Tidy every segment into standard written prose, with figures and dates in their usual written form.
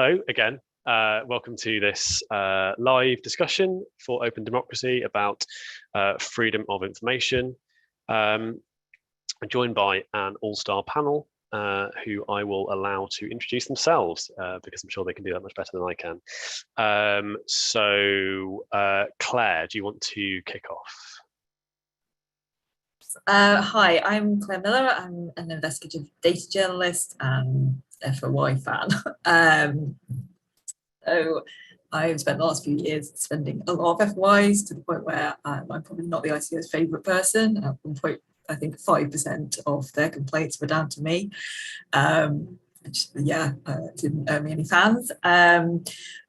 Hello again. Welcome to this live discussion for Open Democracy about freedom of information. I'm joined by an all-star panel who I will allow to introduce themselves because I'm sure they can do that much better than I can. Claire, do you want to kick off? Hi, I'm Claire Miller. I'm an investigative data journalist and FOI fan. So I've spent the last few years spending a lot of FOIs to the point where I'm probably not the ICO's favourite person. At one point, I think 5% of their complaints were down to me. Didn't earn me any fans.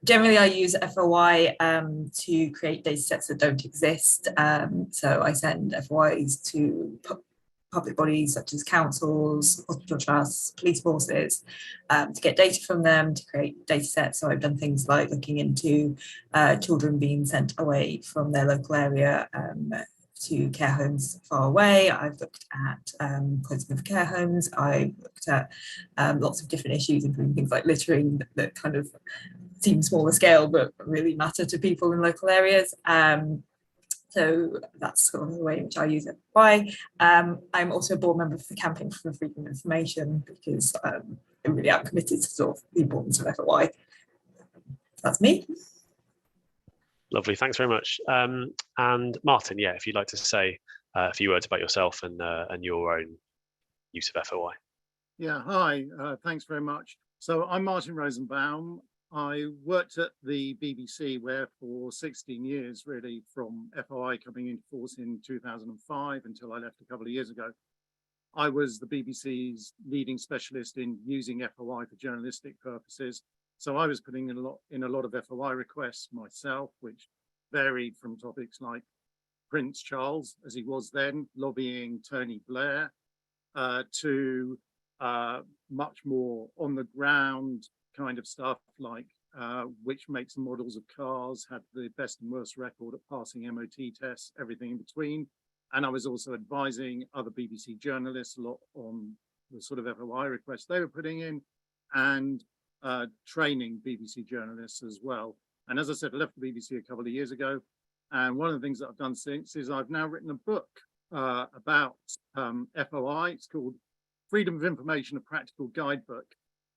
Generally, I use FOI to create data sets that don't exist. So I send FOIs to public bodies such as councils, hospital trusts, police forces, to get data from them, to create data sets. So I've done things like looking into children being sent away from their local area to care homes far away. I've looked at closing of care homes. I've looked at lots of different issues, including things like littering that kind of seem smaller scale, but really matter to people in local areas. So that's sort of the way in which I use it. I'm also a board member for the Campaign for Freedom of Information because I really am committed to sort of the importance of FOI. That's me. Lovely, thanks very much. And Martin, yeah, if you'd like to say a few words about yourself and your own use of FOI. Yeah, hi, thanks very much. So I'm Martin Rosenbaum. I worked at the BBC where for 16 years, really, from FOI coming into force in 2005 until I left a couple of years ago. I was the BBC's leading specialist in using FOI for journalistic purposes. So I was putting in a lot of FOI requests myself, which varied from topics like Prince Charles, as he was then, lobbying Tony Blair, to much more on the ground kind of stuff like which makes and models of cars had the best and worst record at passing MOT tests, everything in between. And I was also advising other BBC journalists a lot on the sort of FOI requests they were putting in, and training BBC journalists as well. And as I said, I left the BBC a couple of years ago. And one of the things that I've done since is I've now written a book about FOI. It's called Freedom of Information, a Practical Guidebook.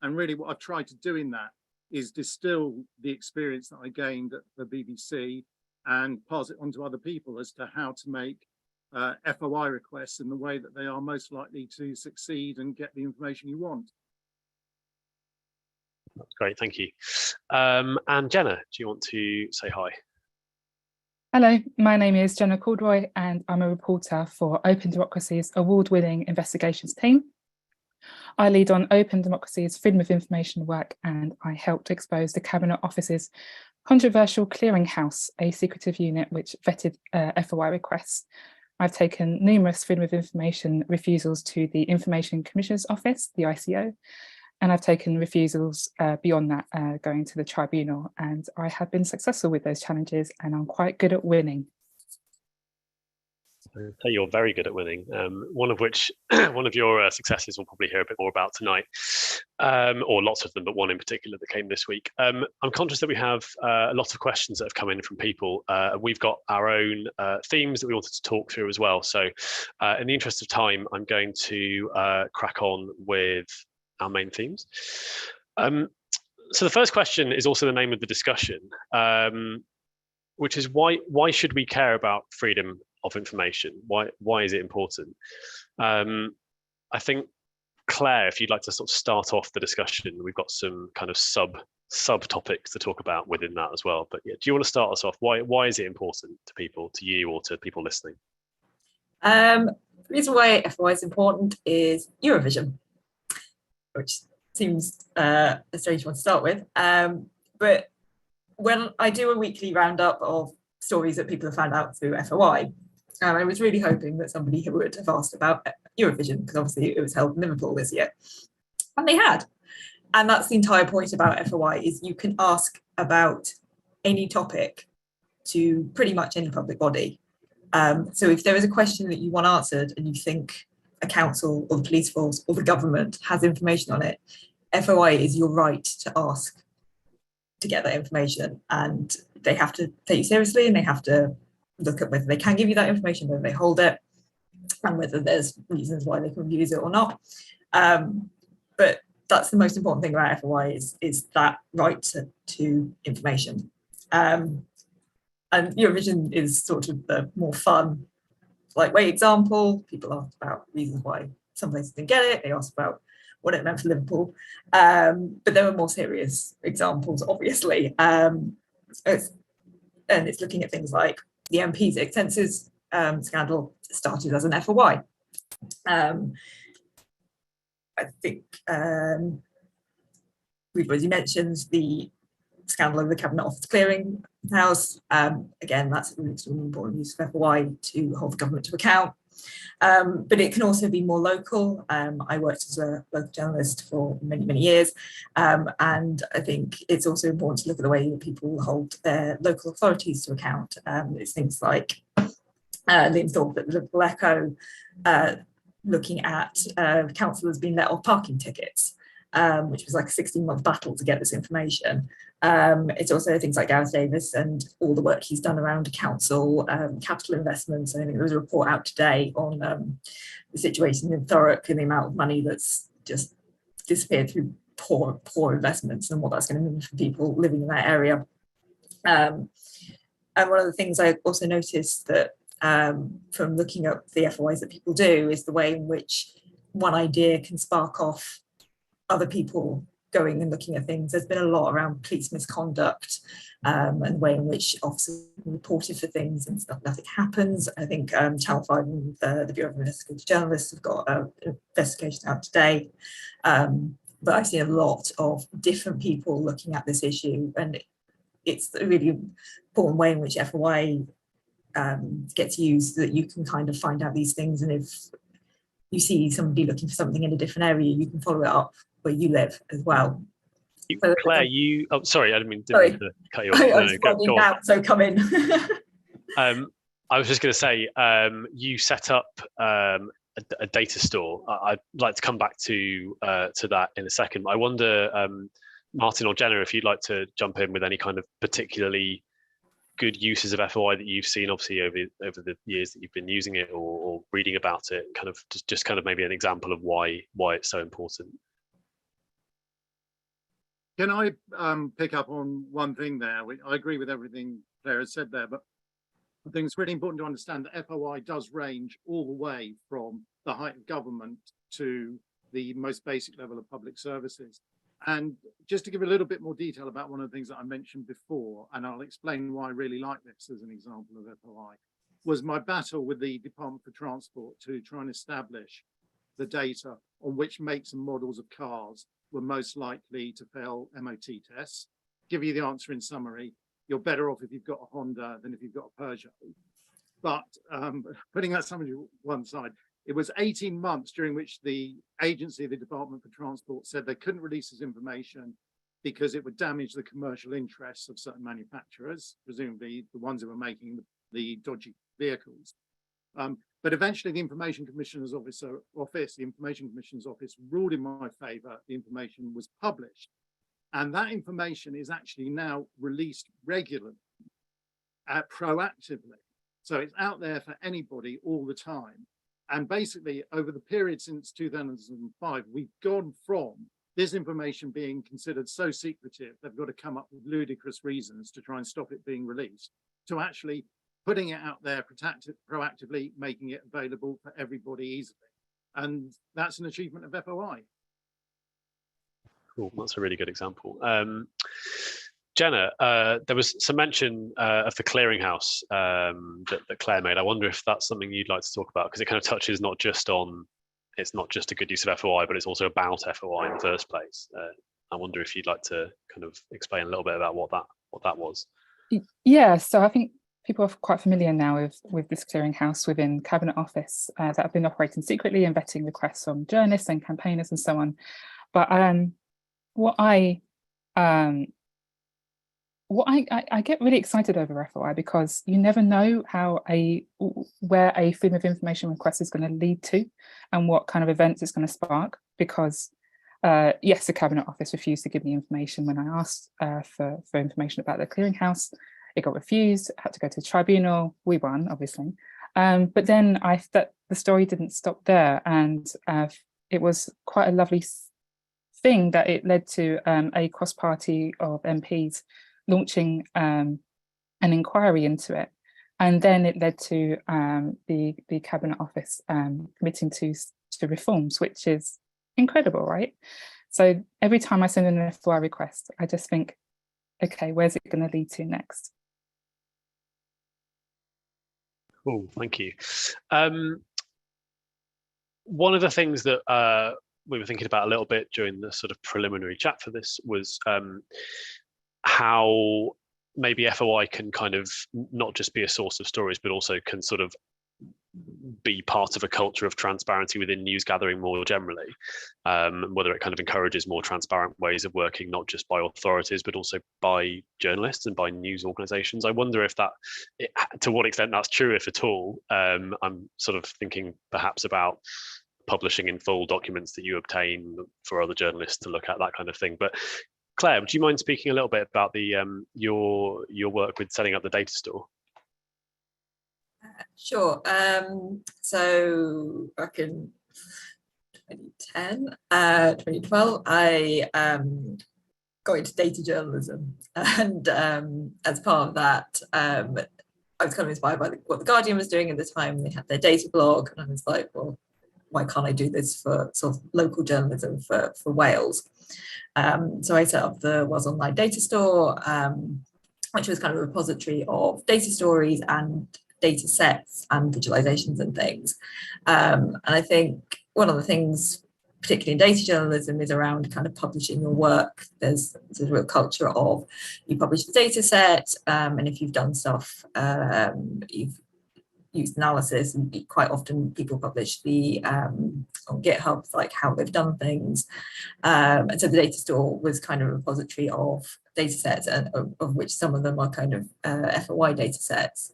And really what I've tried to do in that is distill the experience that I gained at the BBC and pass it on to other people as to how to make FOI requests in the way that they are most likely to succeed and get the information you want. That's great, thank you. And Jenna, do you want to say hi? Hello, my name is Jenna Corderoy and I'm a reporter for Open Democracy's award-winning investigations team. I lead on Open Democracy's freedom of information work and I helped expose the Cabinet Office's controversial Clearinghouse, a secretive unit which vetted FOI requests. I've taken numerous freedom of information refusals to the Information Commissioner's Office, the ICO, and I've taken refusals beyond that, going to the tribunal, and I have been successful with those challenges and I'm quite good at winning. So you're very good at winning, one of which, one of your successes we'll probably hear a bit more about tonight, or lots of them, but one in particular that came this week. I'm conscious that we have a lot of questions that have come in from people. We've got our own themes that we wanted to talk through as well. So in the interest of time, I'm going to crack on with our main themes. So the first question is also the name of the discussion, which is why should we care about freedom of information? Why is it important? I think, Claire, if you'd like to sort of start off the discussion, we've got some kind of subtopics to talk about within that as well. But yeah, do you want to start us off? Why is it important to people, to you or to people listening? The reason why FOI is important is Eurovision, which seems a strange one to start with. But when I do a weekly roundup of stories that people have found out through FOI, I was really hoping that somebody would have asked about Eurovision, because obviously it was held in Liverpool this year. And they had. And that's the entire point about FOI, is you can ask about any topic to pretty much any public body. So if there is a question that you want answered and you think a council or the police force or the government has information on it, FOI is your right to ask to get that information, and they have to take you seriously, and they have to look at whether they can give you that information, whether they hold it, and whether there's reasons why they can use it or not. But that's the most important thing about FOI is that right to information. And Eurovision is sort of the more fun, lightweight example. People ask about reasons why some places didn't get it. They ask about what it meant for Liverpool. But there were more serious examples, obviously. It's looking at things like the MP's extenses scandal started as an FOI. I think we've already mentioned the scandal over the Cabinet Office Clearinghouse. Again, that's an extremely important use of FOI to hold the government to account. But it can also be more local. I worked as a local journalist for many, many years. And I think it's also important to look at the way that people hold their local authorities to account. It's things like Liam Thorpe at the Liverpool Echo looking at councillors being let off parking tickets, which was like a 16-month battle to get this information. It's also things like Gareth Davis and all the work he's done around council capital investments. I think there was a report out today on the situation in Thurrock and the amount of money that's just disappeared through poor investments and what that's going to mean for people living in that area. And one of the things I also noticed that from looking at the FOIs that people do is the way in which one idea can spark off other people going and looking at things. There's been a lot around police misconduct and the way in which officers are reported for things and stuff, nothing happens. I think Channel 5 and the Bureau of Investigative Journalists have got an investigation out today. But I've seen a lot of different people looking at this issue, and it's a really important way in which FOI gets used, that you can kind of find out these things, and if you see somebody looking for something in a different area, you can follow it up where you live as well. Claire, sorry, I didn't mean to cut you off. Go on. So come in. I was just going to say, you set up a data store. I'd like to come back to that in a second. I wonder, Martin or Jenna, if you'd like to jump in with any kind of particularly good uses of FOI that you've seen, obviously over the years that you've been using it or reading about it, kind of just kind of maybe an example of why it's so important. Can I pick up on one thing there? I agree with everything Blair has said there, but I think it's really important to understand that FOI does range all the way from the height of government to the most basic level of public services. And just to give a little bit more detail about one of the things that I mentioned before, and I'll explain why I really like this as an example of FOI, was my battle with the Department for Transport to try and establish the data on which makes and models of cars were most likely to fail MOT tests. Give you the answer in summary: you're better off if you've got a Honda than if you've got a Peugeot. But putting that somewhere to one side, it was 18 months during which the agency, the Department for Transport, said they couldn't release this information because it would damage the commercial interests of certain manufacturers, presumably the ones who were making the dodgy vehicles. But eventually the Information Commissioner's Office ruled in my favour. The information was published. And that information is actually now released regularly, proactively. So it's out there for anybody all the time. And basically, over the period since 2005, we've gone from this information being considered so secretive, they've got to come up with ludicrous reasons to try and stop it being released, to actually putting it out there proactively, making it available for everybody easily. And that's an achievement of FOI. Cool, that's a really good example. Jenna, there was some mention of the Clearinghouse that Claire made. I wonder if that's something you'd like to talk about, because it kind of touches not just on, it's not just a good use of FOI, but it's also about FOI in the first place. I wonder if you'd like to kind of explain a little bit about what that was. Yeah, so I think people are quite familiar now with this Clearinghouse within Cabinet Office that have been operating secretly and vetting requests from journalists and campaigners and so on. But what I get really excited over FOI, because you never know where a freedom of information request is going to lead to and what kind of events it's going to spark. Because yes, the Cabinet Office refused to give me information when I asked for information about the Clearinghouse. It got refused, had to go to the tribunal. We won, obviously. But then the story didn't stop there, and it was quite a lovely thing that it led to a cross-party of MPs launching an inquiry into it. And then it led to the Cabinet Office committing to reforms, which is incredible, right? So every time I send an FOI request, I just think, okay, where's it going to lead to next? Cool, thank you. One of the things that we were thinking about a little bit during the sort of preliminary chat for this was how maybe FOI can kind of not just be a source of stories, but also can sort of be part of a culture of transparency within news gathering more generally, whether it kind of encourages more transparent ways of working, not just by authorities, but also by journalists and by news organizations. I wonder if to what extent that's true, if at all. I'm sort of thinking perhaps about publishing in full documents that you obtain for other journalists to look at, that kind of thing. But Claire, would you mind speaking a little bit about the your work with setting up the data store? Sure. So back in 2010, 2012, I got into data journalism, and as part of that, I was kind of inspired by what the Guardian was doing at the time. They had their data blog, and I was like, well, why can't I do this for sort of local journalism for Wales? So I set up the Wales Online Data Store, which was kind of a repository of data stories and data sets and visualizations and things. And I think one of the things, particularly in data journalism, is around kind of publishing your work. There's a real culture of you publish the data set, and if you've done stuff, you've used analysis, and quite often people publish the on GitHub, like how they've done things. And so the data store was kind of a repository of data sets, and of which some of them are kind of FOI data sets.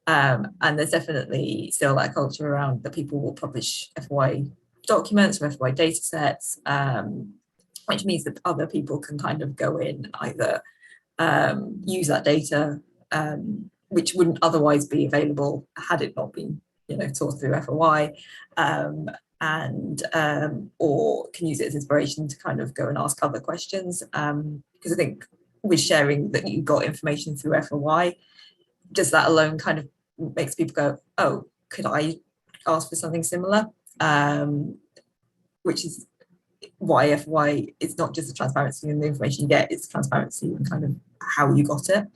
And there's definitely still that culture around that people will publish FOI documents or FOI data sets, which means that other people can kind of go in, either use that data, which wouldn't otherwise be available had it not been, sourced through FOI, or can use it as inspiration to kind of go and ask other questions. Because I think with sharing that you got information through FOI, just that alone kind of makes people go, oh, could I ask for something similar? Which is why FOI, it's not just the transparency in the information you get, it's transparency in kind of how you got it.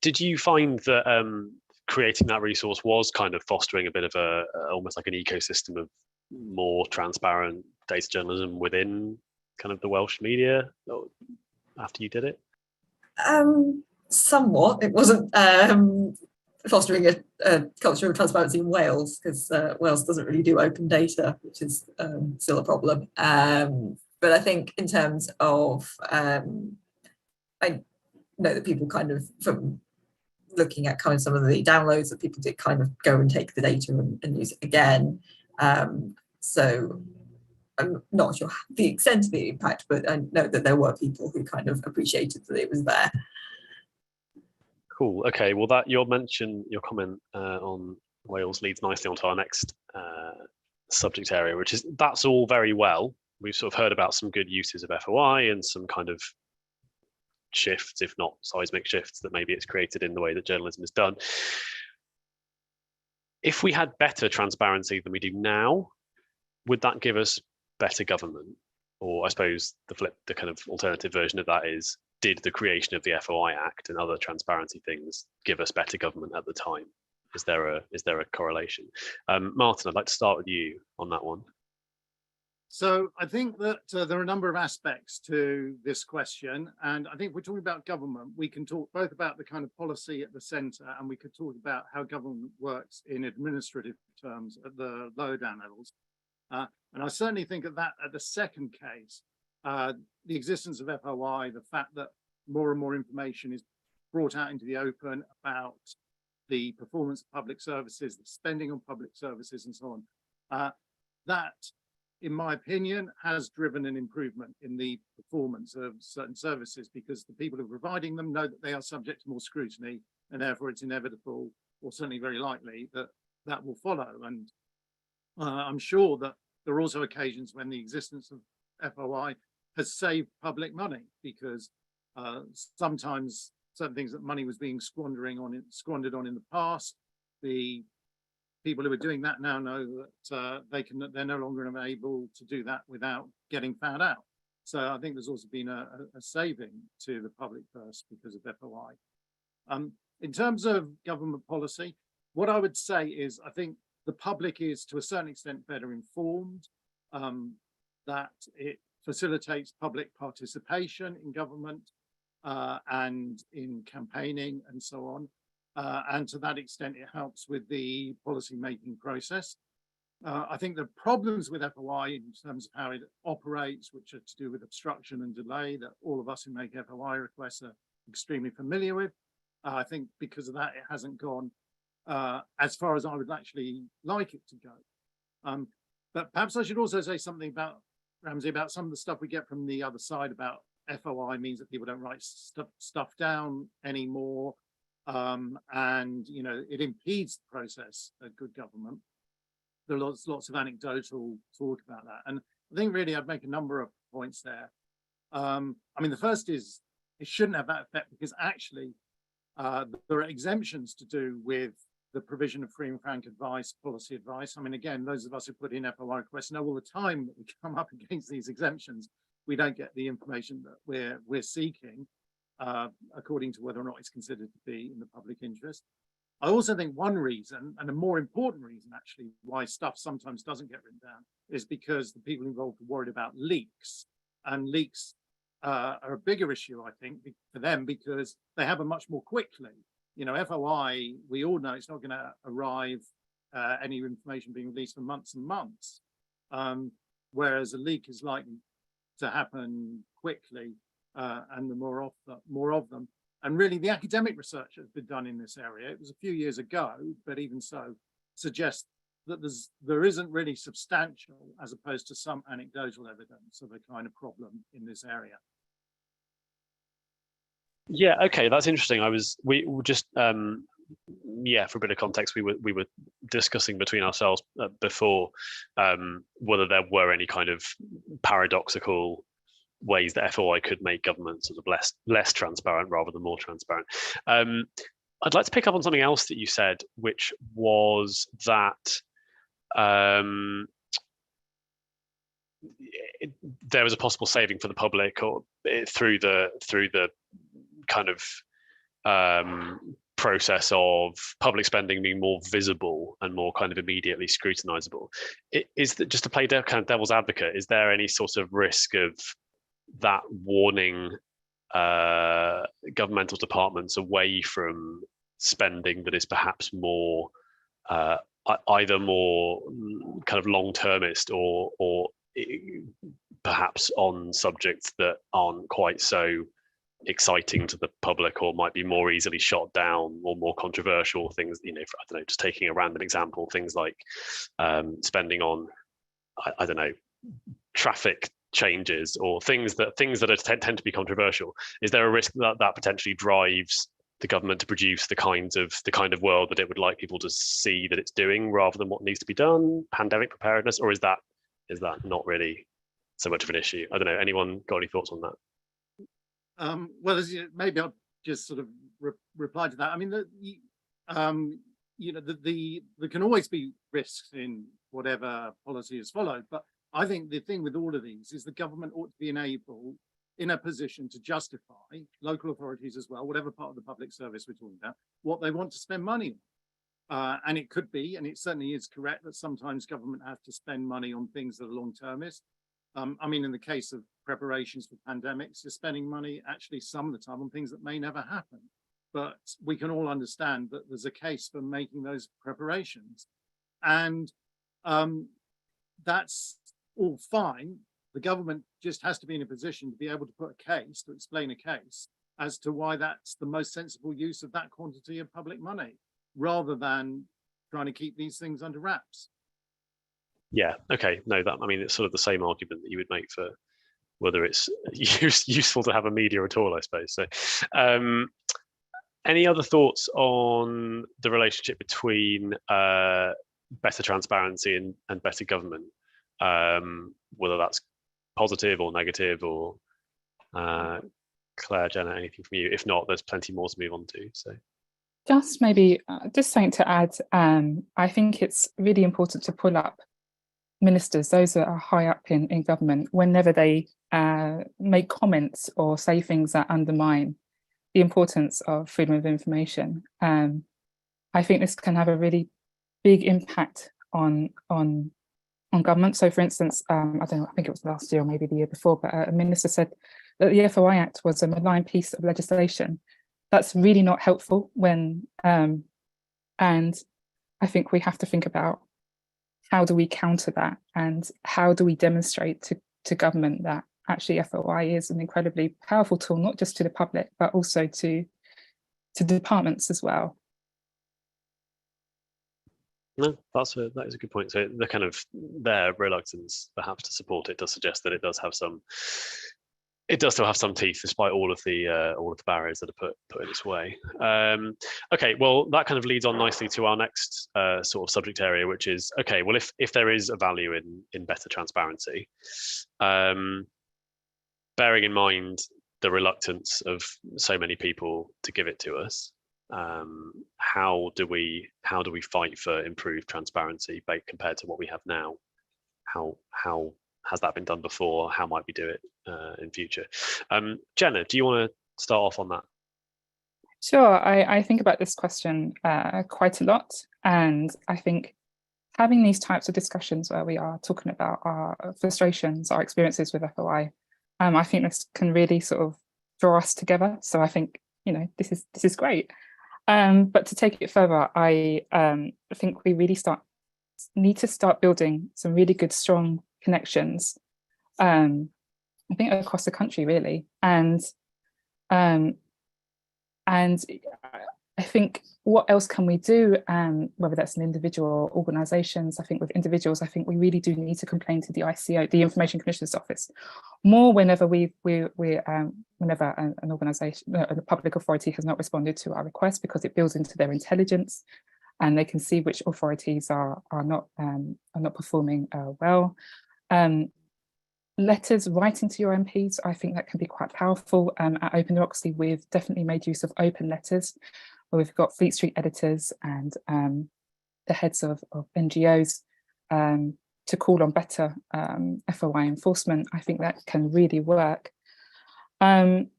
Did you find that creating that resource was kind of fostering a bit of almost like an ecosystem of more transparent data journalism within kind of the Welsh media after you did it? Somewhat. It wasn't fostering a culture of transparency in Wales, because Wales doesn't really do open data, which is still a problem. But I think in terms of, I know that people kind of, from looking at kind of some of the downloads, that people did kind of go and take the data and use it again. So I'm not sure the extent of the impact, but I know that there were people who kind of appreciated that it was there. Cool. Okay. Well, your comment on Wales leads nicely onto our next subject area, which is that's all very well. We've sort of heard about some good uses of FOI and some kind of shifts, if not seismic shifts, that maybe it's created in the way that journalism is done. If we had better transparency than we do now, would that give us better government? Or I suppose the kind of alternative version of that is, did the creation of the FOI Act and other transparency things give us better government at the time? Is there a correlation? Martin, I'd like to start with you on that one. So I think that there are a number of aspects to this question, and I think if we're talking about government, we can talk both about the kind of policy at the centre, and we could talk about how government works in administrative terms at the lower down levels. And I certainly think that at the second case, the existence of FOI, the fact that more and more information is brought out into the open about the performance of public services, the spending on public services and so on, that in my opinion, has driven an improvement in the performance of certain services, because the people who are providing them know that they are subject to more scrutiny, and therefore it's inevitable, or certainly very likely, that that will follow. And I'm sure that there are also occasions when the existence of FOI has saved public money, because sometimes certain things that money was being squandered on in the past, the people who are doing that now know that they're no longer able to do that without getting found out. So I think there's also been a saving to the public purse because of FOI. In terms of government policy, what I would say is I think the public is to a certain extent better informed, that it facilitates public participation in government and in campaigning and so on. And to that extent, it helps with the policy-making process. I think the problems with FOI in terms of how it operates, which are to do with obstruction and delay, that all of us who make FOI requests are extremely familiar with. I think because of that, it hasn't gone as far as I would actually like it to go. But perhaps I should also say something about, Ramzy, about some of the stuff we get from the other side about FOI means that people don't write stuff down anymore. And, you know, it impedes the process of good government. There are lots of anecdotal talk about that. And I think really I'd make a number of points there. I mean, the first is it shouldn't have that effect, because actually there are exemptions to do with the provision of free and frank advice, policy advice. I mean, again, those of us who put in FOI requests know all the time that we come up against these exemptions. We don't get the information that we're seeking according to whether or not it's considered to be in the public interest. I also think one reason, and a more important reason actually, why stuff sometimes doesn't get written down is because the people involved are worried about leaks. And leaks are a bigger issue, I think, for them, because they happen much more quickly. You know, FOI, we all know it's not going to arrive, any information being released for months and months, whereas a leak is likely to happen quickly, and the more of them. And really, the academic research that's been done in this area, it was a few years ago, but even so, suggests that there isn't really substantial, as opposed to some anecdotal evidence of a kind of problem in this area. Yeah, okay, that's interesting. We were just yeah, for a bit of context, we were discussing between ourselves before whether there were any kind of paradoxical ways that FOI could make government sort of less transparent rather than more transparent. I'd like to pick up on something else that you said, which was that there was a possible saving for the public, or through the kind of process of public spending being more visible and more kind of immediately scrutinizable. Is that, just to play kind of devil's advocate, is there any sort of risk of that warning governmental departments away from spending that is perhaps more either more kind of long-termist or perhaps on subjects that aren't quite so exciting to the public, or might be more easily shot down, or more controversial things, you know, I don't know, just taking a random example, things like spending on, I don't know, traffic changes, or things that are tend to be controversial. Is there a risk that that potentially drives the government to produce the kind of world that it would like people to see that it's doing, rather than what needs to be done, pandemic preparedness? Or is that not really so much of an issue? I don't know. Anyone got any thoughts on that? Well, maybe I'll just sort of reply to that. I mean, you know, there can always be risks in whatever policy is followed, but I think the thing with all of these is the government ought to be in a position to justify, local authorities as well, whatever part of the public service we're talking about, what they want to spend money on. And it could be, and it certainly is correct, that sometimes government have to spend money on things that are long-termist. I mean, in the case of preparations for pandemics, you're spending money actually some of the time on things that may never happen. But we can all understand that there's a case for making those preparations. And that's all fine. The government just has to be in a position to be able to put a case, to explain a case as to why that's the most sensible use of that quantity of public money, rather than trying to keep these things under wraps. Yeah. Okay. No, that, I mean, it's sort of the same argument that you would make for whether it's useful to have a media at all, I suppose. So, any other thoughts on the relationship between better transparency and better government? Whether that's positive or negative, or Claire, Jenna, anything from you? If not, there's plenty more to move on to. So, just maybe just something to add. I think it's really important to pull up ministers, those that are high up in government, whenever they make comments or say things that undermine the importance of freedom of information. I think this can have a really big impact on government. So, for instance, I don't know, I think it was last year or maybe the year before, but a minister said that the FOI Act was a malign piece of legislation. That's really not helpful when, and I think we have to think about how do we counter that, and how do we demonstrate to government that actually FOI is an incredibly powerful tool, not just to the public, but also to departments as well. No, that is a good point. So the kind of their reluctance perhaps to support it does suggest that it does still have some teeth, despite all of the barriers that are put in its way. Okay, well, that kind of leads on nicely to our next sort of subject area, which is, okay, well, if there is a value in better transparency, bearing in mind the reluctance of so many people to give it to us, how do we fight for improved transparency compared to what we have now? How has that been done before? How might we do it in future? Jenna, do you want to start off on that? Sure, I think about this question quite a lot, and I think having these types of discussions where we are talking about our frustrations, our experiences with FOI, I think this can really sort of draw us together. So I think, you know, this is great. But to take it further, I think we really need to start building some really good, strong connections. I think across the country, really, and I think what else can we do? Whether that's an individual or organisations. I think with individuals, I think we really do need to complain to the ICO, the Information Commissioner's Office, more whenever whenever an organisation, a public authority has not responded to our request, because it builds into their intelligence, and they can see which authorities are not performing well. Letters writing to your MPs, I think that can be quite powerful. At Open Democracy, we've definitely made use of open letters, where we've got Fleet Street editors and the heads of NGOs to call on better FOI enforcement. I think that can really work. Other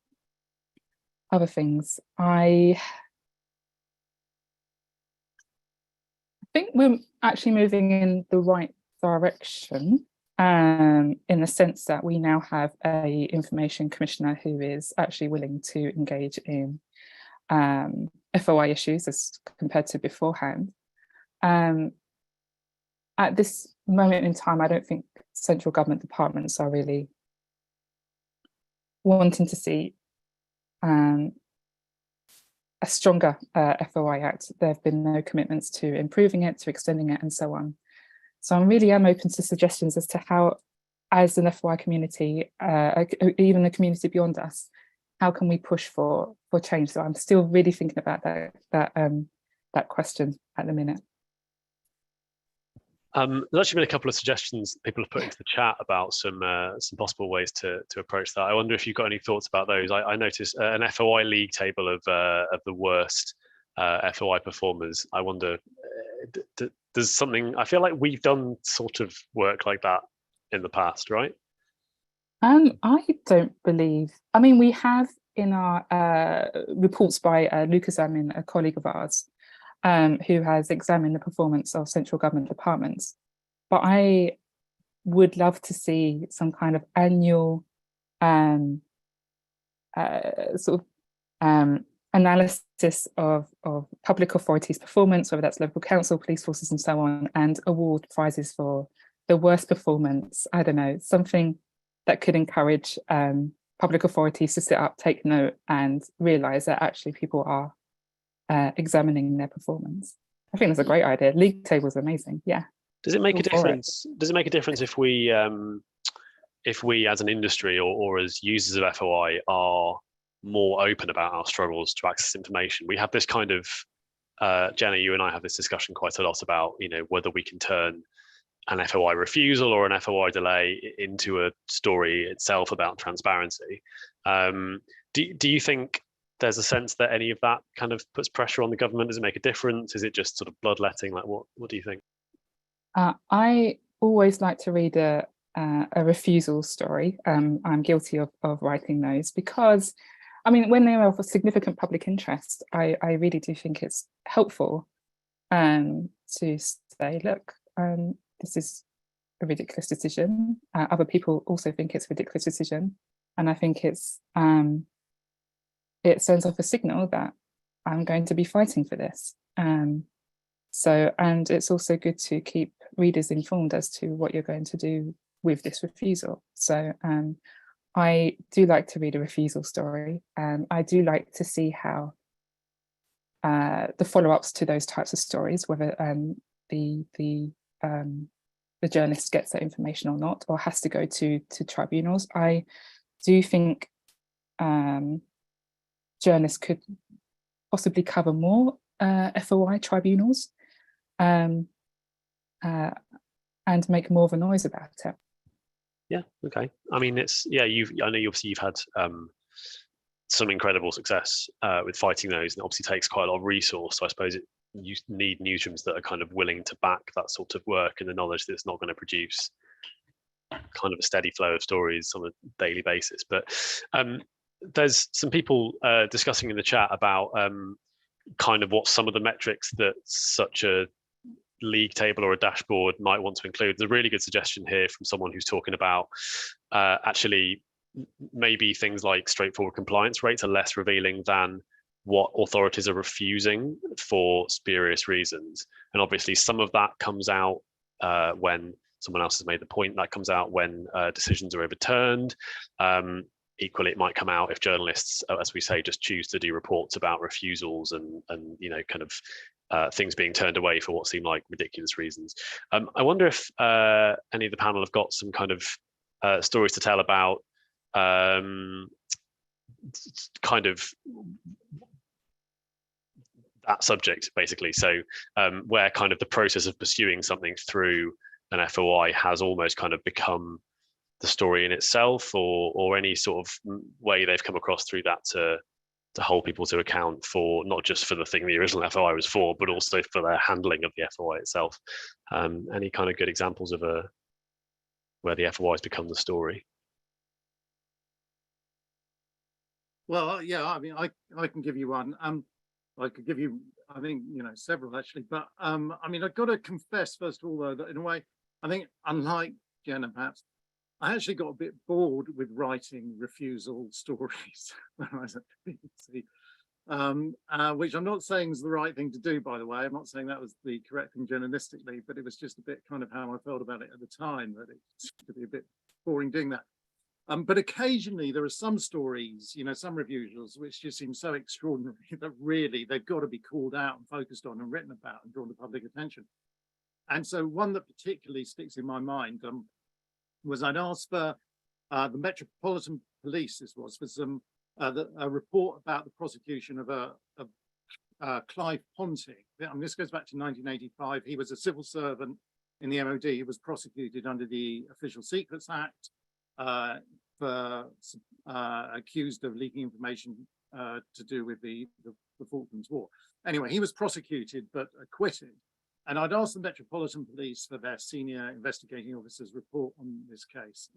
things, I think we're actually moving in the right direction, in the sense that we now have a information commissioner who is actually willing to engage in FOI issues as compared to beforehand. At this moment in time, I don't think central government departments are really wanting to see a stronger FOI Act. There have been no commitments to improving it, to extending it, and so on. So I really am open to suggestions as to how, as an FOI community, even the community beyond us, how can we push for change? So I'm still really thinking about that question at the minute. There's actually been a couple of suggestions that people have put into the chat about some possible ways to approach that. I wonder if you've got any thoughts about those. I noticed an FOI league table of the worst FOI performers. I wonder, there's something, I feel like we've done sort of work like that in the past, right? I don't believe, I mean, we have in our reports by Lucas Amin, a colleague of ours, who has examined the performance of central government departments. But I would love to see some kind of annual analysis of public authorities' performance, whether that's local council, police forces, and so on, and award prizes for the worst performance. I don't know, something that could encourage public authorities to sit up, take note, and realise that actually people are examining their performance. I think that's a great idea. League table is amazing. Yeah. Does it make a all for it. difference? Does it make a difference if we as an industry or as users of FOI are more open about our struggles to access information? We have this kind of Jenna, you and I have this discussion quite a lot about, whether we can turn an FOI refusal or an FOI delay into a story itself about transparency. Do you think there's a sense that any of that kind of puts pressure on the government? Does it make a difference? Is it just sort of bloodletting? Like, what do you think? I always like to read a refusal story. I'm guilty of writing those because, I mean, when they're of a significant public interest, I really do think it's helpful to say, look, this is a ridiculous decision. Other people also think it's a ridiculous decision. And I think it's it sends off a signal that I'm going to be fighting for this. And it's also good to keep readers informed as to what you're going to do with this refusal. So I do like to read a refusal story, and I do like to see how the follow-ups to those types of stories, whether the journalist gets that information or not, or has to go to tribunals. I do think journalists could possibly cover more FOI tribunals and make more of a noise about it. Yeah. Okay. I mean, I know you've had some incredible success with fighting those, and it obviously takes quite a lot of resource. So I suppose you need newsrooms that are kind of willing to back that sort of work, and the knowledge that it's not going to produce kind of a steady flow of stories on a daily basis. But there's some people discussing in the chat about kind of what some of the metrics that such a league table or a dashboard might want to include. There's a really good suggestion here from someone who's talking about actually maybe things like straightforward compliance rates are less revealing than what authorities are refusing for spurious reasons. And obviously some of that comes out when someone else has made the point. That comes out when decisions are overturned. Equally, it might come out if journalists, as we say, just choose to do reports about refusals and kind of things being turned away for what seem like ridiculous reasons. I wonder if any of the panel have got some kind of stories to tell about kind of that subject, basically. So where kind of the process of pursuing something through an FOI has almost kind of become the story in itself, or any sort of way they've come across through that to hold people to account for not just for the thing the original FOI was for, but also for their handling of the FOI itself. Any kind of good examples of where the FOI has become the story? Well, yeah, I mean, I can give you one. I could give you, I think, several actually. But I mean, I've got to confess, first of all, though, that in a way, I think, unlike Jenna, perhaps, I actually got a bit bored with writing refusal stories when I was at the BBC, which I'm not saying is the right thing to do, by the way. I'm not saying that was the correct thing journalistically, but it was just a bit kind of how I felt about it at the time, that it seemed to be a bit boring doing that. But occasionally there are some stories, some refusals, which just seem so extraordinary that really they've got to be called out and focused on and written about and drawn to public attention. And so one that particularly sticks in my mind was I'd asked for the Metropolitan Police, this was, for some a report about the prosecution of Clive Ponting. This goes back to 1985. He was a civil servant in the MOD. He was prosecuted under the Official Secrets Act, accused of leaking information to do with the Falklands War. Anyway, he was prosecuted but acquitted. And I'd asked the Metropolitan Police for their senior investigating officer's report on this case.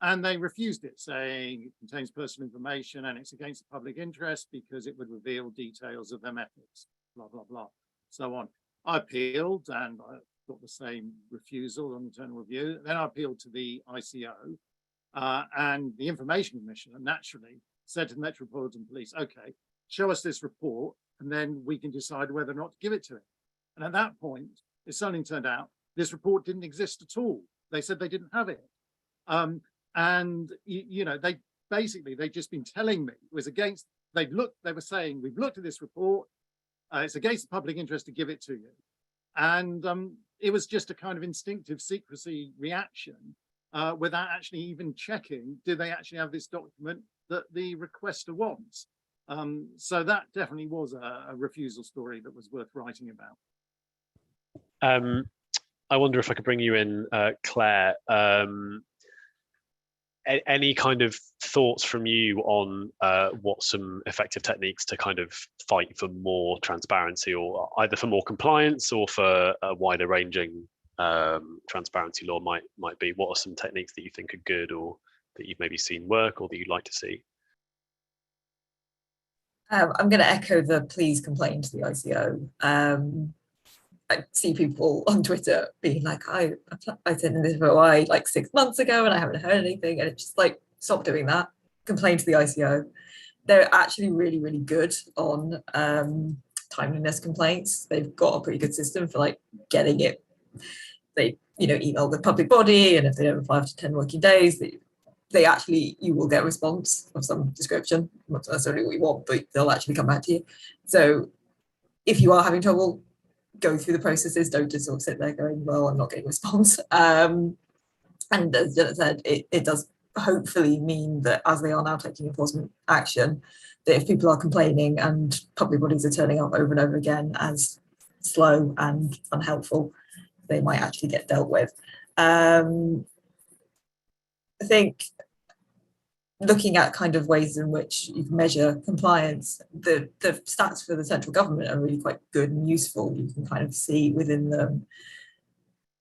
And they refused it, saying it contains personal information and it's against the public interest because it would reveal details of their methods, blah, blah, blah, so on. I appealed and I got the same refusal on internal review. Then I appealed to the ICO and the Information Commissioner naturally said to the Metropolitan Police, okay, show us this report and then we can decide whether or not to give it to him. And at that point, it suddenly turned out this report didn't exist at all. They said they didn't have it. They'd just been telling me it was against, they were saying, we've looked at this report, it's against the public interest to give it to you. And it was just a kind of instinctive secrecy reaction without actually even checking, did they actually have this document that the requester wants? So that definitely was a refusal story that was worth writing about. I wonder if I could bring you in, Claire. Any kind of thoughts from you on what some effective techniques to kind of fight for more transparency, or either for more compliance or for a wider ranging transparency law might be? What are some techniques that you think are good, or that you've maybe seen work, or that you'd like to see? I'm going to echo the please complain to the ICO. I see people on Twitter being like, I sent in this FOI like 6 months ago and I haven't heard anything. And it's just like, stop doing that. Complain to the ICO. They're actually really, really good on timeliness complaints. They've got a pretty good system for like getting it. They, email the public body, and if they don't reply after 10 working days, they actually, you will get a response of some description. Not necessarily what you want, but they'll actually come back to you. So if you are having trouble, go through the processes. Don't just sort of sit there going, well, I'm not getting a response. And as Jenna said, it does hopefully mean that as they are now taking enforcement action, that if people are complaining and public bodies are turning up over and over again as slow and unhelpful, they might actually get dealt with. I think looking at kind of ways in which you can measure compliance, the stats for the central government are really quite good and useful. You can kind of see within them,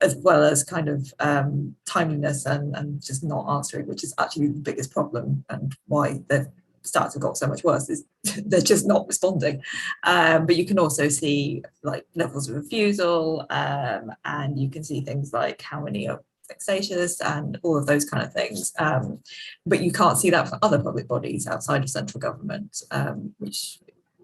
as well as kind of timeliness and just not answering, which is actually the biggest problem, and why the stats have got so much worse is they're just not responding. But you can also see like levels of refusal, and you can see things like how many are vexatious and all of those kind of things. But you can't see that for other public bodies outside of central government, which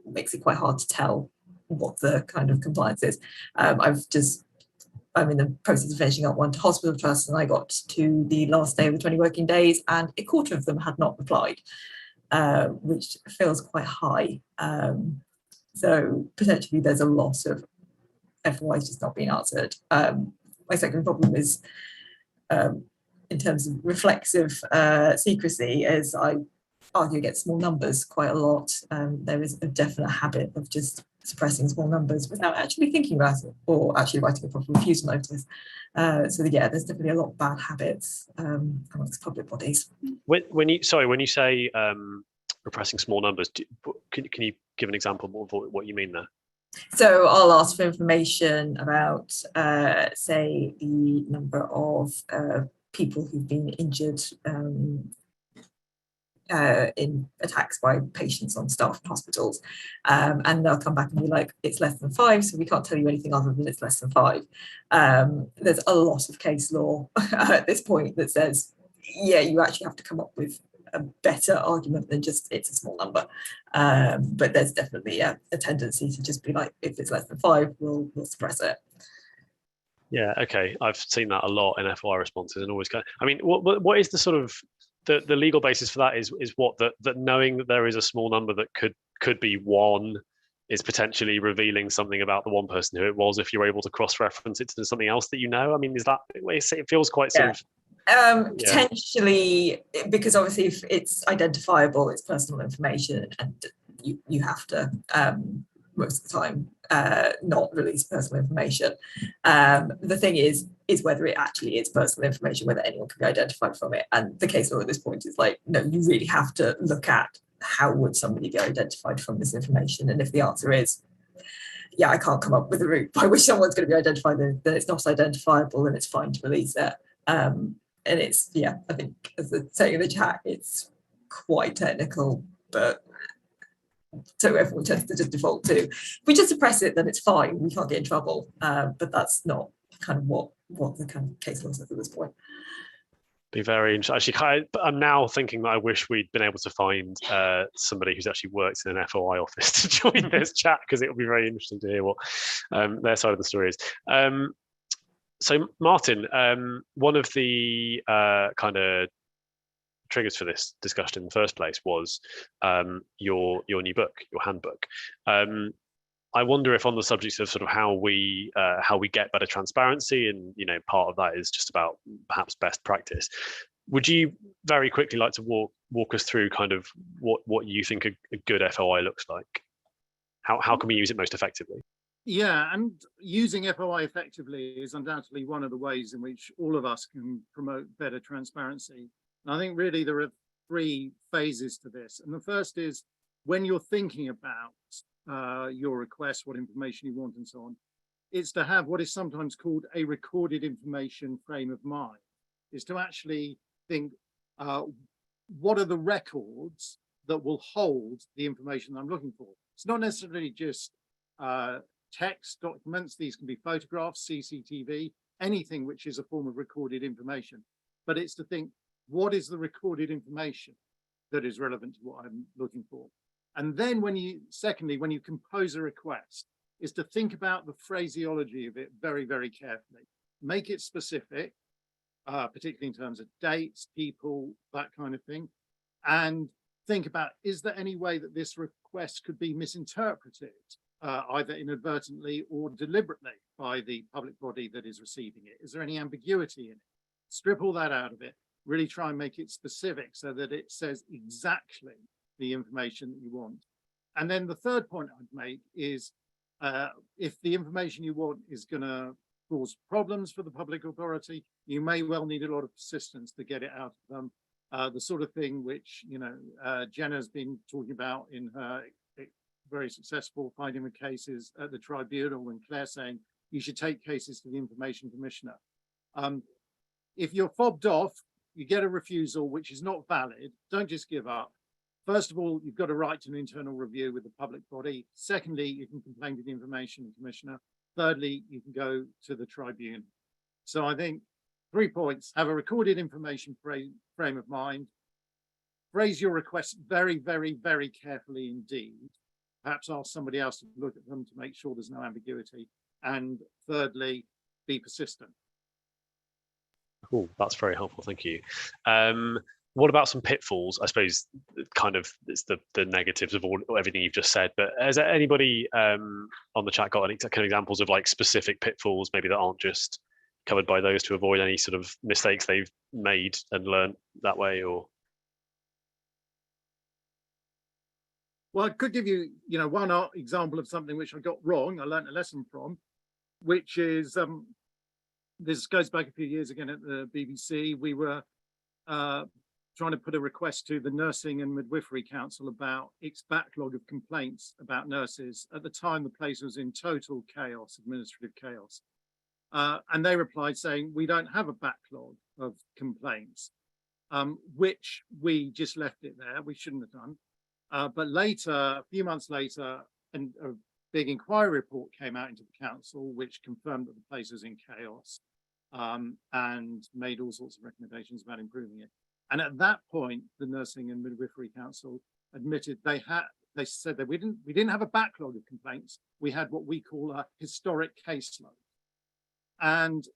makes it quite hard to tell what the kind of compliance is. I'm in the process of finishing up one to hospital trusts, and I got to the last day of the 20 working days and a quarter of them had not replied, which feels quite high. So potentially there's a lot of FOIs just not being answered. My second problem is in terms of reflexive secrecy, as I argue against small numbers quite a lot. There is a definite habit of just suppressing small numbers without actually thinking about it or actually writing a proper refusal notice. So yeah, there's definitely a lot of bad habits amongst public bodies. When you say repressing small numbers, can you give an example of what you mean there? So I'll ask for information about, say, the number of people who've been injured in attacks by patients on staff in hospitals, and they'll come back and be like, it's less than 5, so we can't tell you anything other than it's less than 5. There's a lot of case law at this point that says, yeah, you actually have to come up with a better argument than just it's a small number. But there's definitely a tendency to just be like, if it's less than 5, we'll suppress it. Yeah, okay. I've seen that a lot in FOI responses, and always I mean, what is the sort of the legal basis for that is what that knowing that there is a small number that could be 1 is potentially revealing something about the one person who it was, if you're able to cross-reference it to something else that you know. I mean, is that it feels quite sort of potentially, because obviously if it's identifiable, it's personal information, and you have to most of the time not release personal information. The thing is whether it actually is personal information, whether anyone can be identified from it. And the case law at this point is like, no, you really have to look at how would somebody be identified from this information. And if the answer is, yeah, I can't come up with a route by which someone's going to be identified, then it's not identifiable, then it's fine to release it. And it's, yeah, I think as I say in the chat, it's quite technical, but so everyone tends to just default to, if we just suppress it, then it's fine, we can't get in trouble. But that's not kind of what the kind of case law says at this point. Be very interesting. Actually, I'm now thinking that I wish we'd been able to find somebody who's actually worked in an FOI office to join this chat, because it would be very interesting to hear what their side of the story is. So Martin, one of the kind of triggers for this discussion in the first place was your new book, your handbook. I wonder if on the subject of sort of how we get better transparency, and part of that is just about perhaps best practice. Would you very quickly like to walk us through kind of what you think a good FOI looks like? How can we use it most effectively? Yeah, and using FOI effectively is undoubtedly one of the ways in which all of us can promote better transparency. And I think really there are 3 phases to this. And the first is when you're thinking about your request, what information you want and so on, it's to have what is sometimes called a recorded information frame of mind. Is to actually think, what are the records that will hold the information that I'm looking for? It's not necessarily just text documents. These can be photographs, CCTV, anything which is a form of recorded information. But it's to think, what is the recorded information that is relevant to what I'm looking for? And then secondly, when you compose a request, is to think about the phraseology of it very, very carefully. Make it specific, particularly in terms of dates, people, that kind of thing. And think about, is there any way that this request could be misinterpreted, either inadvertently or deliberately by the public body that is receiving it? Is there any ambiguity in it? Strip all that out of it, really try and make it specific so that it says exactly the information that you want. And then the third point I'd make is, if the information you want is going to cause problems for the public authority, you may well need a lot of persistence to get it out of them. The sort of thing which, Jenna's been talking about in her very successful finding of cases at the tribunal, and Claire saying you should take cases to the information commissioner. If you're fobbed off, you get a refusal which is not valid, don't just give up. First of all, you've got a right to an internal review with the public body. Secondly, you can complain to the information commissioner. Thirdly, you can go to the tribunal. So I think 3 points: have a recorded information frame of mind, phrase your requests very, very, very carefully indeed. Perhaps ask somebody else to look at them to make sure there's no ambiguity. And thirdly, be persistent. Cool, that's very helpful, thank you. What about some pitfalls? I suppose kind of it's the negatives of everything you've just said, but has anybody on the chat got any kind of examples of like specific pitfalls, maybe that aren't just covered by those, to avoid any sort of mistakes they've made and learned that way? Or well, I could give you, one example of something which I got wrong. I learned a lesson from, which is this goes back a few years again at the BBC. We were trying to put a request to the Nursing and Midwifery Council about its backlog of complaints about nurses. At the time, the place was in total chaos, administrative chaos. And they replied saying, we don't have a backlog of complaints, which we just left it there. We shouldn't have done. But later, a few months later, a big inquiry report came out into the council, which confirmed that the place was in chaos, and made all sorts of recommendations about improving it. And at that point, the Nursing and Midwifery Council admitted they said that we didn't have a backlog of complaints. We had what we call a historic caseload. And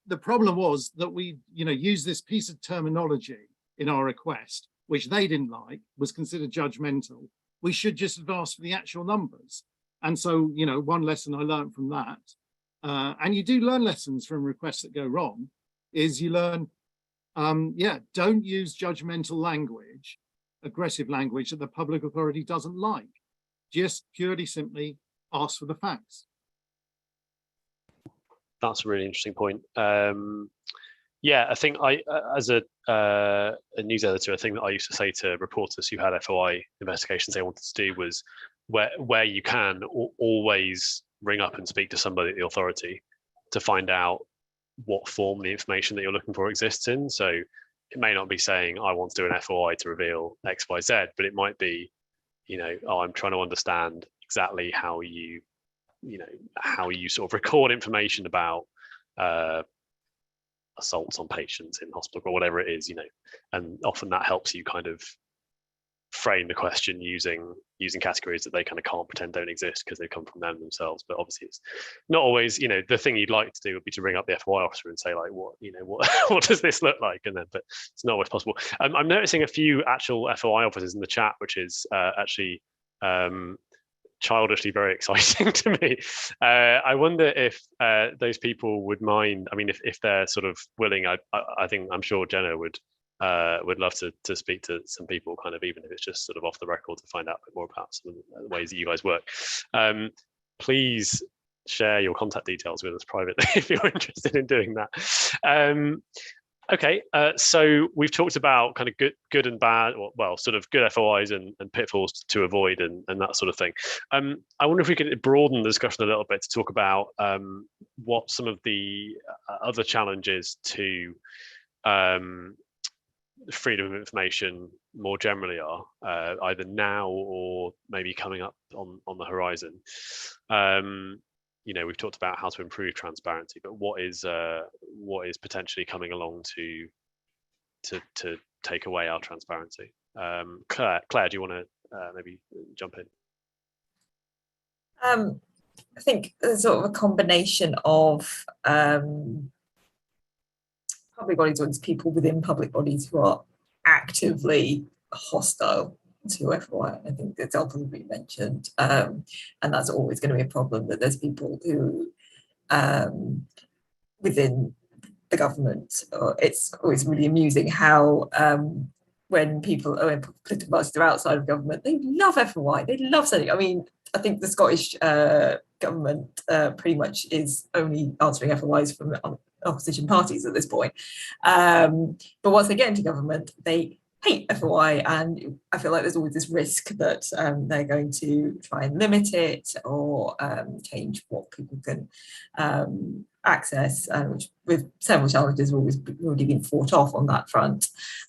the problem was that we, used this piece of terminology in our request, which they didn't like, was considered judgmental. We should just have asked for the actual numbers. And so, one lesson I learned from that, and you do learn lessons from requests that go wrong, is you learn, don't use judgmental language, aggressive language that the public authority doesn't like. Just purely simply ask for the facts. That's a really interesting point. I think as a news editor, a thing that I used to say to reporters who had FOI investigations they wanted to do was, where you can, always ring up and speak to somebody at the authority to find out what form the information that you're looking for exists in. So it may not be saying, I want to do an FOI to reveal X, Y, Z, but it might be, I'm trying to understand exactly how you sort of record information about assaults on patients in hospital or whatever it is, and often that helps you kind of frame the question using categories that they kind of can't pretend don't exist because they come from them themselves. But obviously it's not always, the thing you'd like to do would be to ring up the FOI officer and say like, what does this look like? And then, but it's not always possible. I'm noticing a few actual FOI officers in the chat, which is actually childishly very exciting to me. I wonder if those people would mind. I mean, if they're sort of willing, I think I'm sure Jenna would love to speak to some people, kind of, even if it's just sort of off the record, to find out a bit more about some of the ways that you guys work. Please share your contact details with us privately if you're interested in doing that. Okay, so we've talked about kind of good and bad, well, sort of good FOIs and pitfalls to avoid and that sort of thing. I wonder if we could broaden the discussion a little bit to talk about what some of the other challenges to freedom of information more generally are, either now or maybe coming up on the horizon. You know, we've talked about how to improve transparency, but what is potentially coming along to take away our transparency? Claire, do you want to maybe jump in? I think there's sort of a combination of public bodies, or people within public bodies who are actively hostile to FOI. I think that's probably mentioned, and that's always going to be a problem, that there's people who within the government, it's always really amusing how when people are in political parties are outside of government, they love FOI, they love sending. I mean, I think the Scottish government pretty much is only answering FOIs from opposition parties at this point, but once they get into government, they hate FOI, and I feel like there's always this risk that they're going to try and limit it or change what people can access, which with several challenges have already been fought off on that front.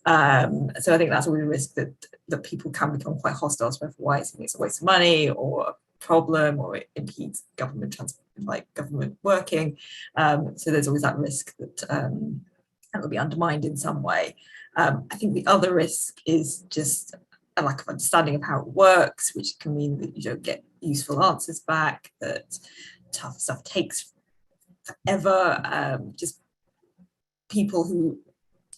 So I think that's always a risk, that people can become quite hostile to FOI. It's a waste of money or a problem, or it impedes government government working. So there's always that risk that that will be undermined in some way. I think the other risk is just a lack of understanding of how it works, which can mean that you don't get useful answers back, that tough stuff takes forever. Just people who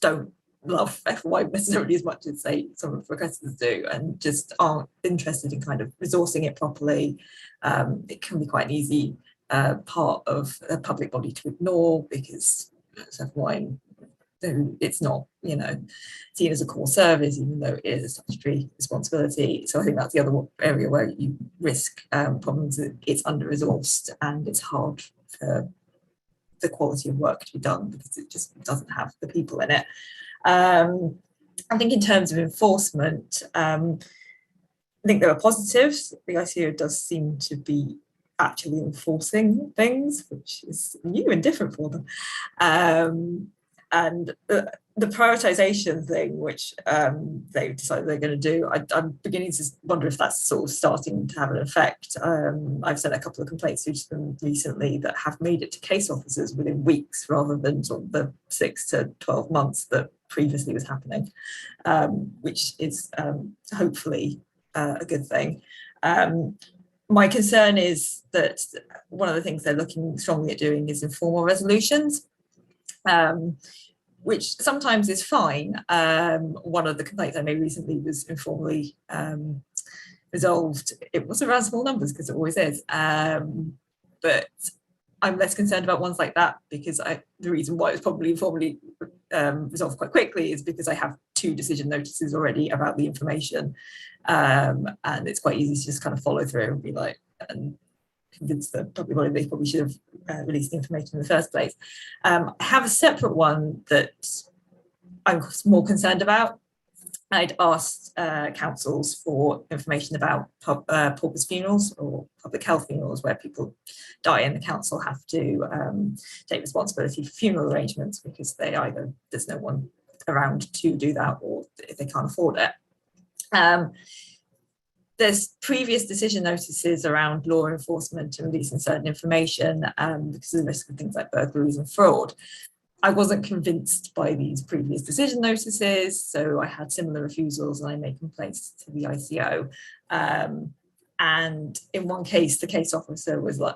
don't love FOI necessarily as much as, say, some of the requesters do, and just aren't interested in kind of resourcing it properly. It can be quite an easy part of a public body to ignore, because FOI, it's not, seen as a core service, even though it is a statutory responsibility. So I think that's the other area where you risk problems, that it's under-resourced and it's hard for the quality of work to be done, because it just doesn't have the people in it. I think in terms of enforcement, I think there are positives. The ICO does seem to be actually enforcing things, which is new and different for them. And the prioritisation thing, which they've decided they're going to do, I'm beginning to wonder if that's sort of starting to have an effect. I've sent a couple of complaints to them recently that have made it to case officers within weeks, rather than sort of the 6 to 12 months that previously was happening, which is hopefully a good thing. My concern is that one of the things they're looking strongly at doing is informal resolutions, which sometimes is fine. One of the complaints I made recently was informally resolved. It was around small numbers, because it always is. But I'm less concerned about ones like that, because the reason why it was probably informally resolved quite quickly is because I have 2 decision notices already about the information. And it's quite easy to just kind of follow through and be like, and convince the public body they probably should have released the information in the first place. I have a separate one that I'm more concerned about. I'd asked councils for information about paupers funerals, or public health funerals, where people die and the council have to take responsibility for funeral arrangements, because there's no one around to do that, or if they can't afford it. There's previous decision notices around law enforcement and releasing certain information because of the risk of things like burglaries and fraud. I wasn't convinced by these previous decision notices, so I had similar refusals and I made complaints to the ICO. And in one case, the case officer was like,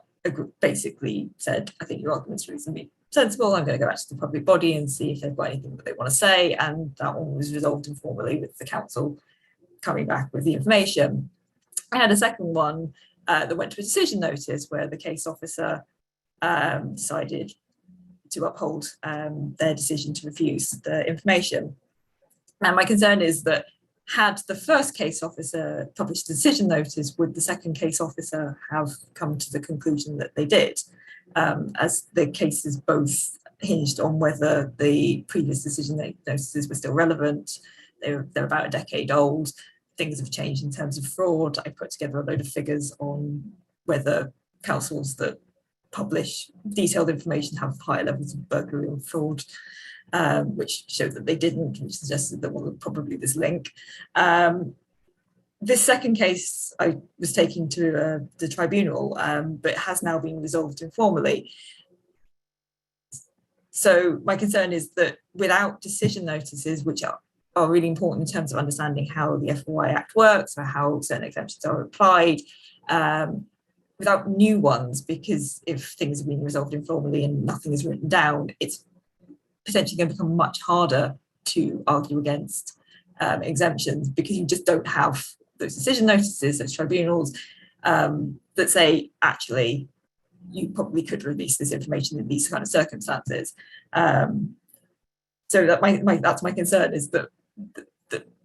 basically said, I think your argument's reasonably sensible. I'm going to go back to the public body and see if they've got anything that they want to say. And that one was resolved informally with the council coming back with the information. I had a second one that went to a decision notice where the case officer decided to uphold their decision to refuse the information. And my concern is that had the first case officer published a decision notice, would the second case officer have come to the conclusion that they did, as the cases both hinged on whether the previous decision notices were still relevant. They're about a decade old. Things have changed in terms of fraud. I put together a load of figures on whether councils that publish detailed information have higher levels of burglary and fraud, which showed that they didn't, which suggested there was probably this link. This second case I was taking to the tribunal, but it has now been resolved informally. So my concern is that without decision notices, which are really important in terms of understanding how the FOI Act works or how certain exemptions are applied, without new ones, because if things have been resolved informally and nothing is written down, it's potentially going to become much harder to argue against exemptions, because you just don't have those decision notices, those tribunals that say, actually, you probably could release this information in these kind of circumstances. So that's my concern, is that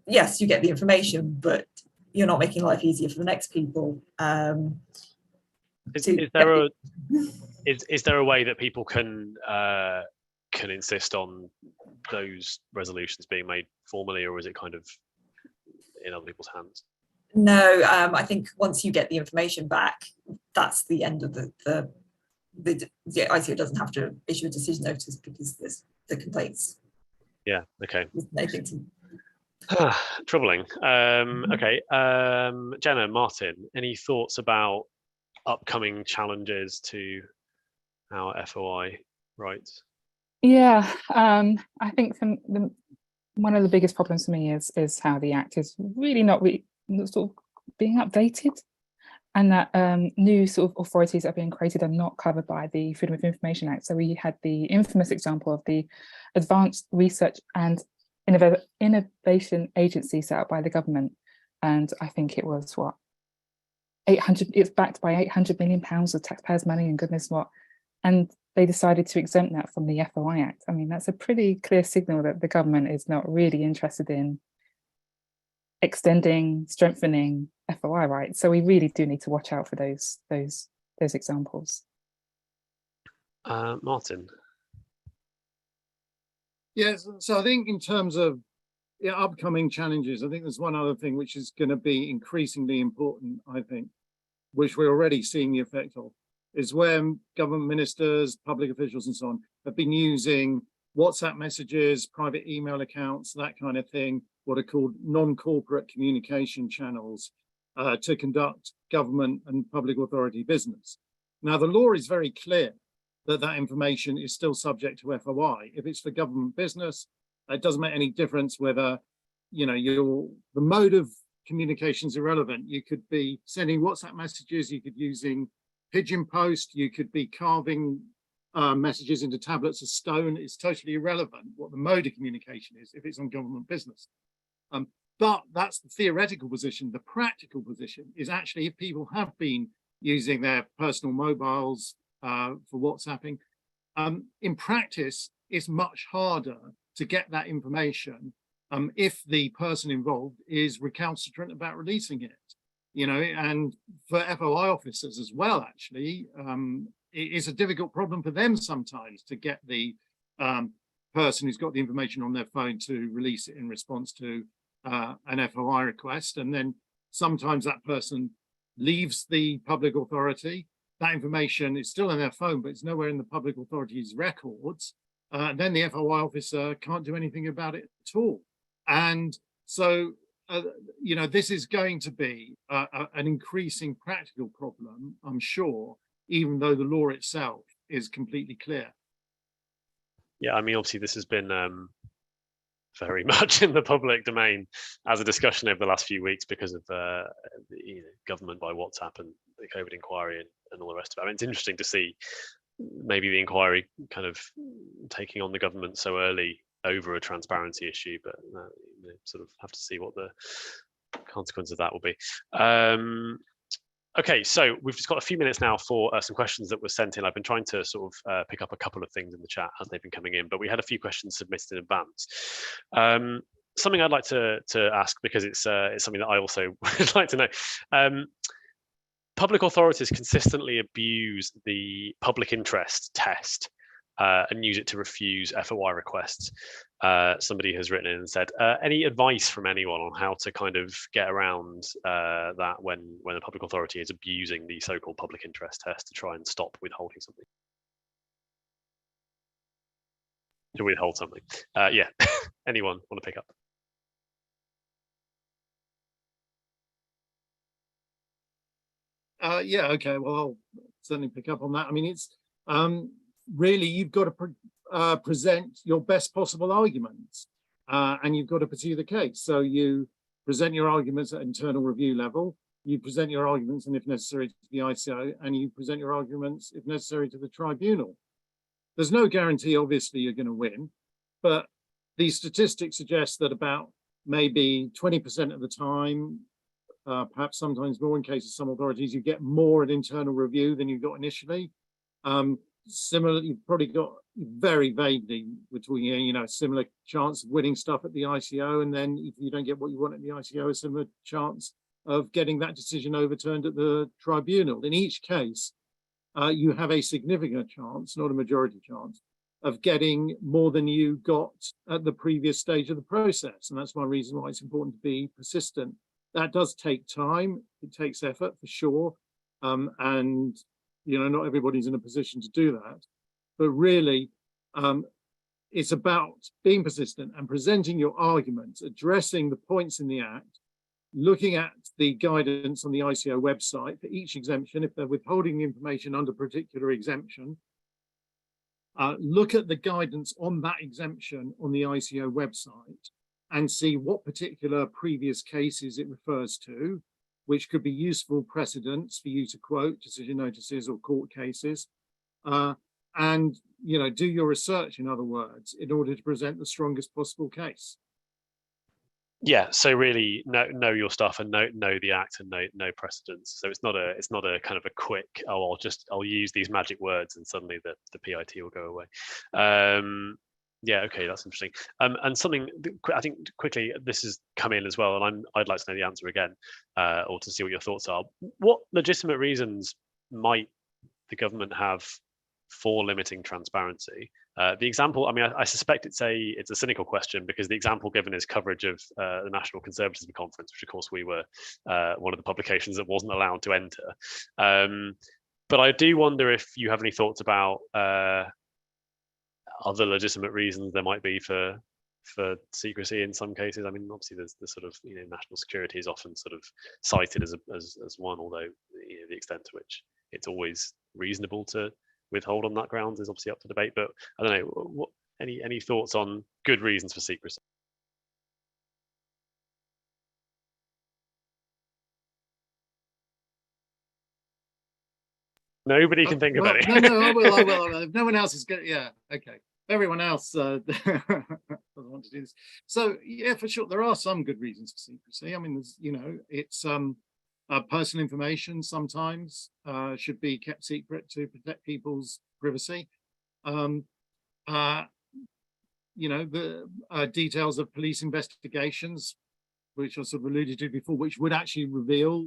yes, you get the information, but you're not making life easier for the next people. Is there a way that people can insist on those resolutions being made formally, or is it kind of in other people's hands? No, I think once you get the information back, that's the end of the ICO doesn't have to issue a decision notice, because there's the complaints. Yeah. Okay. To... Troubling. Okay. Jenna, Martin, any thoughts about upcoming challenges to our FOI rights? Yeah, I think one of the biggest problems for me is how the Act is really not sort of being updated, and that new sort of authorities that are being created are not covered by the Freedom of Information Act. So we had the infamous example of the Advanced Research and Innovation Agency set up by the government, and I think it was what, 800. It's backed by £800 million of taxpayers' money and goodness what, and they decided to exempt that from the FOI Act. I mean, that's a pretty clear signal that the government is not really interested in extending, strengthening FOI rights. So we really do need to watch out for those examples. Martin. Yes, so I think in terms of upcoming challenges, I think there's one other thing which is going to be increasingly important, I think, which we're already seeing the effect of, is where government ministers, public officials and so on have been using WhatsApp messages, private email accounts, that kind of thing, what are called non-corporate communication channels to conduct government and public authority business. Now, the law is very clear that information is still subject to FOI. If it's for government business, it doesn't make any difference whether, the mode of communication is irrelevant. You could be sending WhatsApp messages, you could be using pigeon post, you could be carving messages into tablets of stone. It's totally irrelevant what the mode of communication is if it's on government business. But that's the theoretical position. The practical position is actually, if people have been using their personal mobiles for WhatsApping, in practice, it's much harder to get that information if the person involved is recalcitrant about releasing it. And for FOI officers as well, actually, it is a difficult problem for them sometimes to get the person who's got the information on their phone to release it in response to an FOI request. And then sometimes that person leaves the public authority. That information is still in their phone, but it's nowhere in the public authority's records. Then the FOI officer can't do anything about it at all. And so, this is going to be an increasing practical problem, I'm sure, even though the law itself is completely clear. Yeah, I mean, obviously this has been very much in the public domain as a discussion over the last few weeks because of government by WhatsApp and the COVID inquiry and all the rest of it. I mean, it's interesting to see maybe the inquiry kind of taking on the government so early over a transparency issue, but sort of have to see what the consequence of that will be. Okay, so we've just got a few minutes now for some questions that were sent in. I've been trying to sort of pick up a couple of things in the chat as they've been coming in, but we had a few questions submitted in advance. Something I'd like to ask, because it's something that I also would like to know. Public authorities consistently abuse the public interest test and use it to refuse FOI requests. Somebody has written in and said, any advice from anyone on how to kind of get around that when a public authority is abusing the so-called public interest test to try and stop withholding something? To withhold something. Yeah, anyone want to pick up? Yeah, okay, well, I'll certainly pick up on that. I mean, it's really, you've got to present your best possible arguments and you've got to pursue the case. So you present your arguments at internal review level, you present your arguments, and if necessary, to the ICO, and you present your arguments, if necessary, to the tribunal. There's no guarantee, obviously, you're going to win, but these statistics suggest that about maybe 20% of the time, perhaps sometimes more in cases of some authorities, you get more at internal review than you got initially. Similarly, you've probably got very vaguely between, you know, similar chance of winning stuff at the ICO, and then if you don't get what you want at the ICO, a similar chance of getting that decision overturned at the tribunal. In each case, you have a significant chance, not a majority chance, of getting more than you got at the previous stage of the process. And that's one reason why it's important to be persistent. That does take time, it takes effort for sure. And, you know, not everybody's in a position to do that. But really, it's about being persistent and presenting your arguments, addressing the points in the Act, looking at the guidance on the ICO website for each exemption, if they're withholding information under a particular exemption, look at the guidance on that exemption on the ICO website and see what particular previous cases it refers to, which could be useful precedents for you to quote, decision notices or court cases, and, you know, do your research, in other words, in order to present the strongest possible case. Yeah, so really know your stuff and know the Act and know precedents. So it's not a kind of a quick, oh, I'll use these magic words and suddenly the PIT will go away. Yeah, okay, that's interesting. And something I think quickly, this has come in as well, and I'd like to know the answer again, or to see what your thoughts are. What legitimate reasons might the government have for limiting transparency? The example, I mean, I suspect it's a cynical question, because the example given is coverage of the National Conservatism Conference, which of course we were one of the publications that wasn't allowed to enter. But I do wonder if you have any thoughts about other legitimate reasons there might be for secrecy in some cases. I mean, obviously there's the sort of, you know, national security is often sort of cited as one, although, you know, the extent to which it's always reasonable to withhold on that grounds is obviously up for debate. But I don't know, any thoughts on good reasons for secrecy? Nobody can think of any. No, I will. If no one else is good, yeah, okay. Everyone else doesn't want to do this. So yeah, for sure, there are some good reasons for secrecy. I mean, there's, you know, it's personal information sometimes should be kept secret to protect people's privacy. You know, the details of police investigations, which I sort of alluded to before, which would actually reveal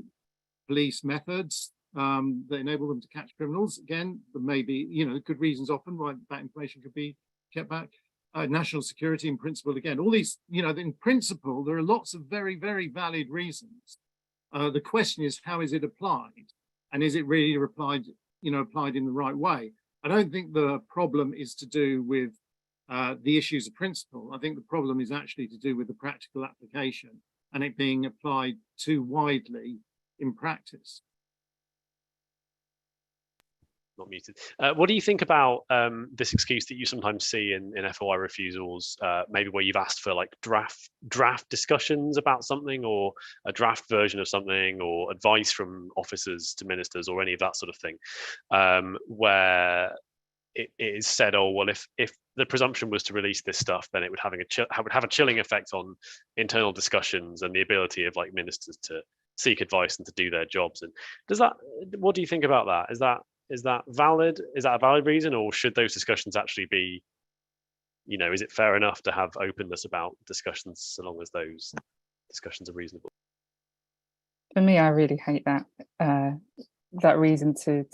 police methods that enable them to catch criminals. Again, there may be, you know, good reasons often why that information could be kept back. National security in principle, again, all these, you know, in principle, there are lots of very, very valid reasons. The question is, how is it applied? And is it really applied in the right way? I don't think the problem is to do with the issues of principle. I think the problem is actually to do with the practical application and it being applied too widely in practice. Not muted. What do you think about this excuse that you sometimes see in FOI refusals, maybe where you've asked for like draft discussions about something, or a draft version of something, or advice from officers to ministers, or any of that sort of thing, where it is said, oh, well, if the presumption was to release this stuff, then it would have a chilling effect on internal discussions and the ability of like ministers to seek advice and to do their jobs. And what do you think about that? Is that valid? Is that a valid reason, or should those discussions actually be, is it fair enough to have openness about discussions so long as those discussions are reasonable? For me, I really hate that reason to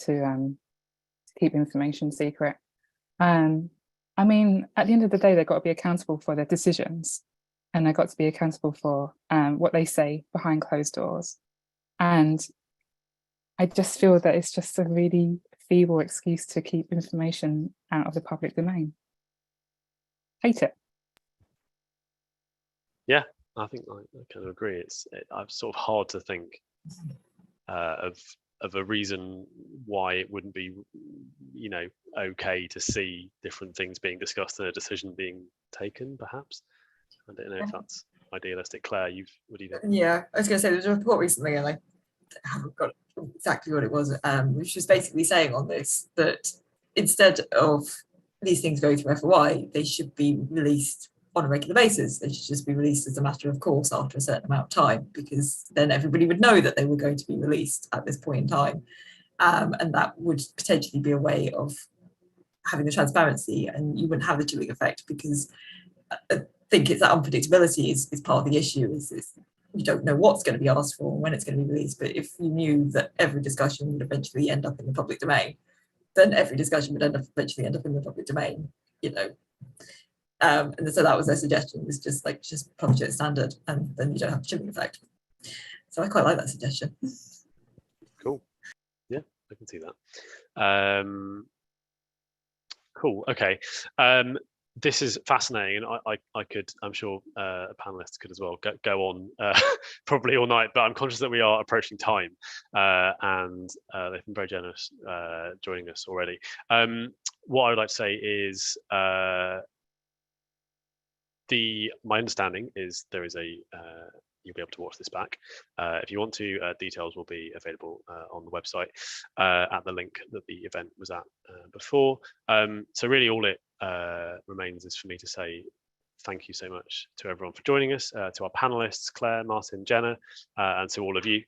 keep information secret. I mean, at the end of the day, they've got to be accountable for their decisions, and they've got to be accountable for what they say behind closed doors. And I just feel that it's just a really feeble excuse to keep information out of the public domain. Hate it. Yeah, I think I kind of agree. It's sort of hard to think of a reason why it wouldn't be, okay to see different things being discussed and a decision being taken. Perhaps I don't know if that's idealistic. Claire, what do you think? Yeah, I was going to say there was a report recently, and I haven't got exactly what it was, which was basically saying on this that instead of these things going through FOI, they should be released on a regular basis. They should just be released as a matter of course after a certain amount of time, because then everybody would know that they were going to be released at this point in time. And that would potentially be a way of having the transparency, and you wouldn't have the chilling effect, because I think it's that unpredictability is part of the issue. Is you don't know what's going to be asked for and when it's going to be released. But if you knew that every discussion would eventually end up in the public domain, then every discussion would eventually end up in the public domain, and so that was their suggestion, was just publish it as standard, and then you don't have the chilling effect. So I quite like that suggestion. Cool. Yeah, I can see that. Cool. Okay. This is fascinating, and I could, I'm sure panelists could as well, go on probably all night, but I'm conscious that we are approaching time, and they've been very generous joining us already. What I would like to say is my understanding is there is you'll be able to watch this back. If you want to, details will be available on the website at the link that the event was at before. So really all it remains is for me to say thank you so much to everyone for joining us, to our panelists, Claire, Martin, Jenna, and to all of you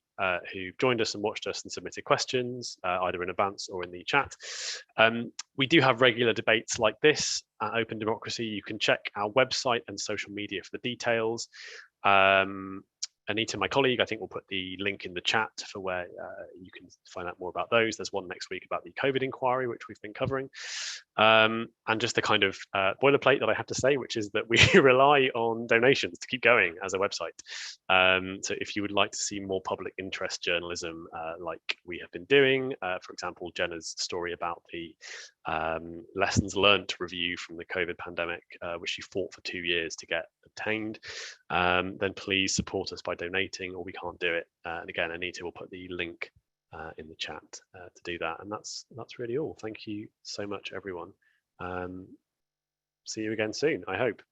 who joined us and watched us and submitted questions, either in advance or in the chat. We do have regular debates like this at Open Democracy. You can check our website and social media for the details. Anita, my colleague, I think will put the link in the chat for where you can find out more about those. There's one next week about the COVID inquiry, which we've been covering. And just the kind of boilerplate that I have to say, which is that we rely on donations to keep going as a website. So if you would like to see more public interest journalism like we have been doing, for example, Jenna's story about the lessons learned review from the COVID pandemic, which she fought for 2 years to get obtained, then please support us by donating, or we can't do it. And again, Anita will put the link in the chat to do that. And that's really all. Thank you so much, everyone. See you again soon, I hope.